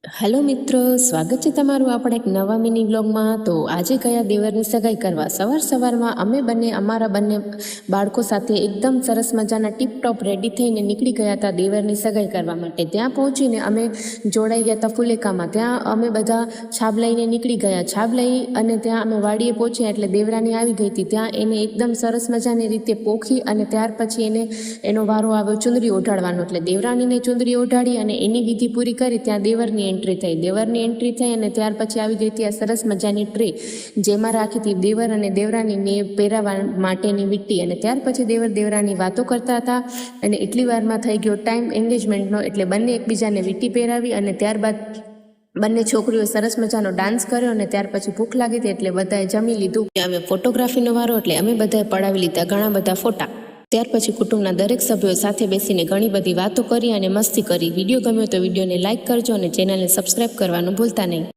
Hello મિત્રો, સ્વાગત છે તમારું આપણા એક નવા મિની વ્લોગમાં। તો આજે ગયા દેવરની સગાઈ કરવા સવારમાં અમે અમારા બંને બાળકો સાથે એકદમ સરસ મજાના ટીપટોપ રેડી થઈને નીકળી ગયા હતા દેવરની સગાઈ કરવા માટે। ત્યાં પહોંચીને અમે જોડાઈ ગયા હતા ફુલેકામાં। ત્યાં અમે બધા છાબ લઈને નીકળી ગયા। છાબ લઈ અને ત્યાં અમે વાડીએ પહોંચ્યા એટલે દેવરાની આવી ગઈ હતી। ત્યાં એને એકદમ સરસ મજાની રીતે પોખી અને ત્યાર પછી એનો વારો આવ્યો ચુંદડી ઓઢાડવાનો। એટલે દેવરાણીને ચુંદડી ઓઢાડી અને એની વિધિ પૂરી કરી ત્યાં દેવરની દેવરની એન્ટ્રી થઈ અને ત્યાર પછી આવી ગઈ હતી આ સરસ મજાની ટ્રે જેમાં રાખી હતી દેવર અને દેવરાણીને પહેરાવા માટેની વીંટી। અને ત્યાર પછી દેવરાની વાતો કરતા હતા અને એટલી વારમાં થઈ ગયો ટાઈમ એન્ગેજમેન્ટનો। એટલે બંને એકબીજાને વીંટી પહેરાવી અને ત્યારબાદ બંને છોકરીઓ સરસ મજાનો ડાન્સ કર્યો અને ત્યાર પછી ભૂખ લાગી હતી એટલે બધાએ જમી લીધું। અમે ફોટોગ્રાફીનો વારો એટલે અમે બધાએ પડાવી લીધા ઘણા બધા ફોટા। ત્યાર પછી કુટુંબના દરેક સભ્યો સાથે બેસીને ઘણી બધી વાતો કરી અને મસ્તી કરી। વિડીયો ગમ્યો તો વિડીયોને લાઇક કરજો અને ચેનલને સબસ્ક્રાઈબ કરવાનું ભૂલતા નહીં।